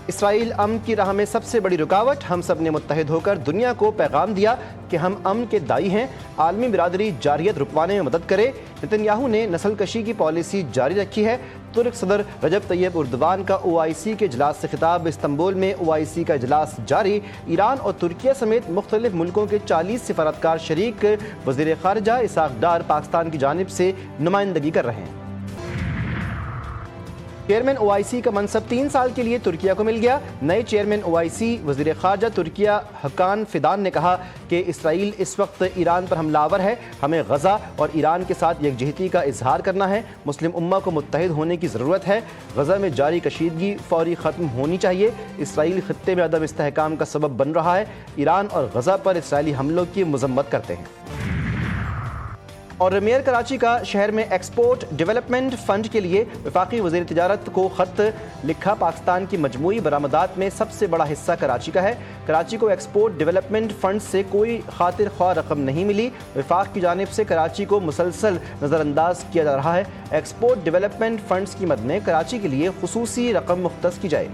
اسرائیل امن کی راہ میں سب سے بڑی رکاوٹ، ہم سب نے متحد ہو کر دنیا کو پیغام دیا کہ ہم امن کے دائی ہیں، عالمی برادری جارحیت رکوانے میں مدد کرے۔ نتن یاہو نے نسل کشی کی پالیسی جاری رکھی ہے۔ ترک صدر رجب طیب اردوان کا OIC کے اجلاس سے خطاب، استنبول میں OIC کا اجلاس جاری، ایران اور ترکیہ سمیت مختلف ملکوں کے 40 سفارتکار شریک، وزیر خارجہ اسحاق ڈار پاکستان کی جانب سے نمائندگی کر رہے ہیں۔ چیئرمین OIC کا منصب 3 سال کے لیے ترکیہ کو مل گیا۔ نئے چیئرمین OIC وزیر خارجہ ترکیہ حکان فیدان نے کہا کہ اسرائیل اس وقت ایران پر حملہ آور ہے، ہمیں غزہ اور ایران کے ساتھ یکجہتی کا اظہار کرنا ہے، مسلم امہ کو متحد ہونے کی ضرورت ہے، غزہ میں جاری کشیدگی فوری ختم ہونی چاہیے، اسرائیل خطے میں عدم استحکام کا سبب بن رہا ہے، ایران اور غزہ پر اسرائیلی حملوں کی مذمت کرتے ہیں۔ اور میئر کراچی کا شہر میں ایکسپورٹ ڈیولپمنٹ فنڈ کے لیے وفاقی وزیر تجارت کو خط لکھا، پاکستان کی مجموعی برآمدات میں سب سے بڑا حصہ کراچی کا ہے، کراچی کو ایکسپورٹ ڈیولپمنٹ فنڈ سے کوئی خاطر خواہ رقم نہیں ملی، وفاق کی جانب سے کراچی کو مسلسل نظر انداز کیا جا رہا ہے، ایکسپورٹ ڈیولپمنٹ فنڈز کی مد میں کراچی کے لیے خصوصی رقم مختص کی جائے۔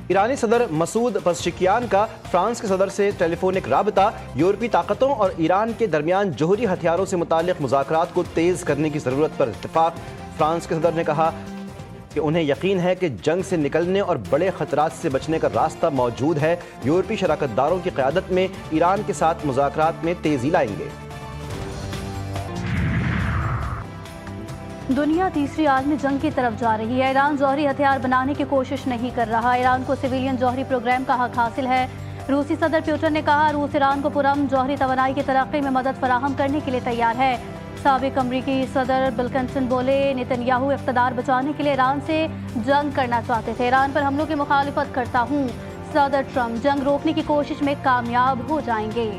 ایرانی صدر مسعود پزشکیان کا فرانس کے صدر سے ٹیلی فونک رابطہ، یورپی طاقتوں اور ایران کے درمیان جوہری ہتھیاروں سے متعلق مذاکرات کو تیز کرنے کی ضرورت پر اتفاق۔ فرانس کے صدر نے کہا کہ انہیں یقین ہے کہ جنگ سے نکلنے اور بڑے خطرات سے بچنے کا راستہ موجود ہے، یورپی شراکت داروں کی قیادت میں ایران کے ساتھ مذاکرات میں تیزی لائیں گے۔ دنیا تیسری عالمی جنگ کی طرف جا رہی ہے، ایران جوہری ہتھیار بنانے کی کوشش نہیں کر رہا، ایران کو سویلین جوہری پروگرام کا حق حاصل ہے۔ روسی صدر پیوٹن نے کہا روس ایران کو پرامن جوہری توانائی کی ترقی میں مدد فراہم کرنے کے لیے تیار ہے۔ سابق امریکی صدر بل کلنٹن بولے نتن یاہو اقتدار بچانے کے لیے ایران سے جنگ کرنا چاہتے تھے، ایران پر حملوں کی مخالفت کرتا ہوں۔ صدر ٹرمپ جنگ روکنے کی کوشش میں کامیاب ہو جائیں گے۔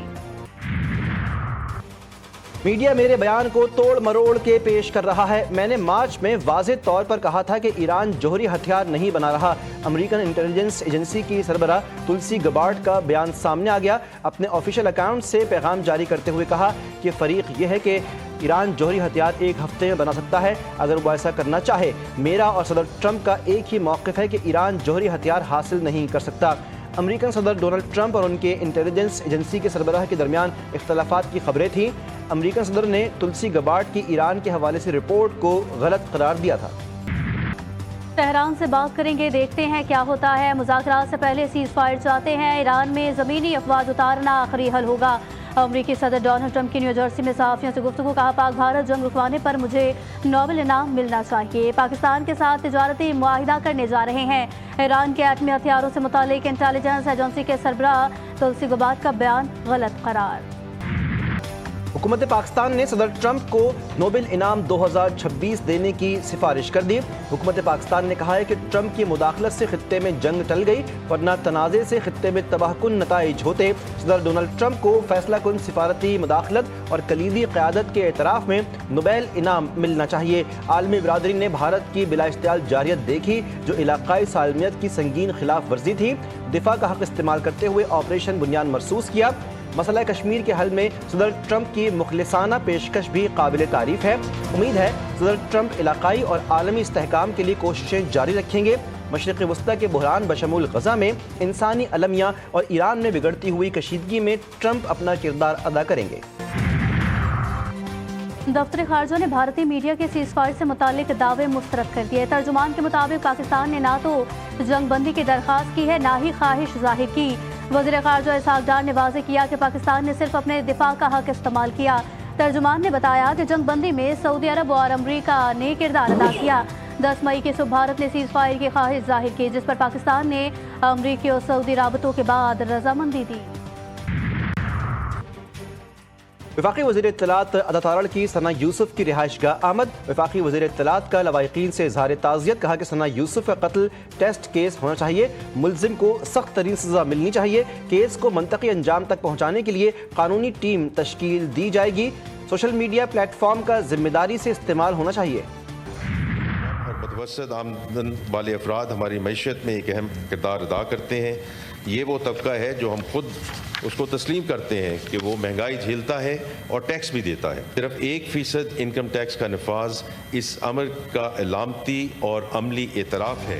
میڈیا میرے بیان کو توڑ مروڑ کے پیش کر رہا ہے، میں نے مارچ میں واضح طور پر کہا تھا کہ ایران جوہری ہتھیار نہیں بنا رہا۔ امریکن انٹیلیجنس ایجنسی کی سربراہ تلسی گبارڈ کا بیان سامنے آ گیا، اپنے آفیشیل اکاؤنٹ سے پیغام جاری کرتے ہوئے کہا کہ فریق یہ ہے کہ ایران جوہری ہتھیار ایک ہفتے میں بنا سکتا ہے اگر وہ ایسا کرنا چاہے۔ میرا اور صدر ٹرمپ کا ایک ہی موقف ہے کہ ایران جوہری ہتھیار حاصل نہیں کر سکتا۔ امریکن صدر ڈونلڈ ٹرمپ اور ان کے انٹیلیجنس ایجنسی کے سربراہ کے درمیان اختلافات کی خبریں تھیں۔ امریکن صدر نے تلسی گبارڈ کی ایران کے حوالے سے رپورٹ کو غلط قرار دیا تھا۔ تہران سے بات کریں گے، دیکھتے ہیں کیا ہوتا ہے۔ مذاکرات سے پہلے سیز فائر چاہتے ہیں، ایران میں زمینی افواج اتارنا آخری حل ہوگا۔ امریکی صدر ڈونلڈ ٹرمپ کی نیو جرسی میں صحافیوں سے گفتگو، کہا پاک بھارت جنگ رکوانے پر مجھے نوبل انعام ملنا چاہیے، پاکستان کے ساتھ تجارتی معاہدہ کرنے جا رہے ہیں۔ ایران کے ایٹمی ہتھیاروں سے متعلق انٹیلیجنس ایجنسی کے سربراہ تلسی گبارڈ کا بیان غلط قرار۔ حکومت پاکستان نے صدر ٹرمپ کو نوبل انعام 2026 دینے کی سفارش کر دی۔ حکومت پاکستان نے کہا ہے کہ ٹرمپ کی مداخلت سے خطے میں جنگ ٹل گئی، ورنہ تنازع سے خطے میں تباہ کن نتائج ہوتے۔ صدر ڈونلڈ ٹرمپ کو فیصلہ کن سفارتی مداخلت اور کلیدی قیادت کے اعتراف میں نوبل انعام ملنا چاہیے۔ عالمی برادری نے بھارت کی بلا اشتعال جارحیت دیکھی جو علاقائی سالمیت کی سنگین خلاف ورزی تھی، دفاع کا حق استعمال کرتے ہوئے آپریشن بنیاد مرصوص کیا۔ مسئلہ کشمیر کے حل میں صدر ٹرمپ کی مخلصانہ پیشکش بھی قابل تعریف ہے۔ امید ہے صدر ٹرمپ علاقائی اور عالمی استحکام کے لیے کوششیں جاری رکھیں گے۔ مشرق وسطیٰ کے بحران بشمول غزہ میں انسانی المیہ اور ایران میں بگڑتی ہوئی کشیدگی میں ٹرمپ اپنا کردار ادا کریں گے۔ دفتر خارجہ نے بھارتی میڈیا کے سیز فائر سے متعلق دعوے مسترد کر دیے۔ ترجمان کے مطابق پاکستان نے نہ تو جنگ بندی کی درخواست کی ہے نہ ہی خواہش ظاہر کی۔ وزیر خارجہ اسحاق ڈار نے واضح کیا کہ پاکستان نے صرف اپنے دفاع کا حق استعمال کیا۔ ترجمان نے بتایا کہ جنگ بندی میں سعودی عرب اور امریکہ نے کردار ادا کیا۔ 10 مئی کی صبح بھارت نے سیز فائر کی خواہش ظاہر کی، جس پر پاکستان نے امریکی اور سعودی رابطوں کے بعد رضامندی دی۔ وفاقی وزیر اطلاعات عطا تارڑ کی ثنا یوسف کی رہائش گاہ آمد۔ وفاقی وزیر اطلاعات کا لواحقین سے اظہار تعزیت، کہا کہ ثنا یوسف کا قتل ٹیسٹ کیس ہونا چاہیے، ملزم کو سخت ترین سزا ملنی چاہیے، کیس کو منطقی انجام تک پہنچانے کے لیے قانونی ٹیم تشکیل دی جائے گی، سوشل میڈیا پلیٹ فارم کا ذمہ داری سے استعمال ہونا چاہیے۔ متوسط آمدن والے افراد ہماری معیشت میں ایک اہم کردار ادا کرتے ہیں۔ یہ وہ طبقہ ہے جو ہم خود اس کو تسلیم کرتے ہیں کہ وہ مہنگائی جھیلتا ہے اور ٹیکس بھی دیتا ہے۔ صرف 1% انکم ٹیکس کا نفاذ اس امر کا علامتی اور عملی اعتراف ہے۔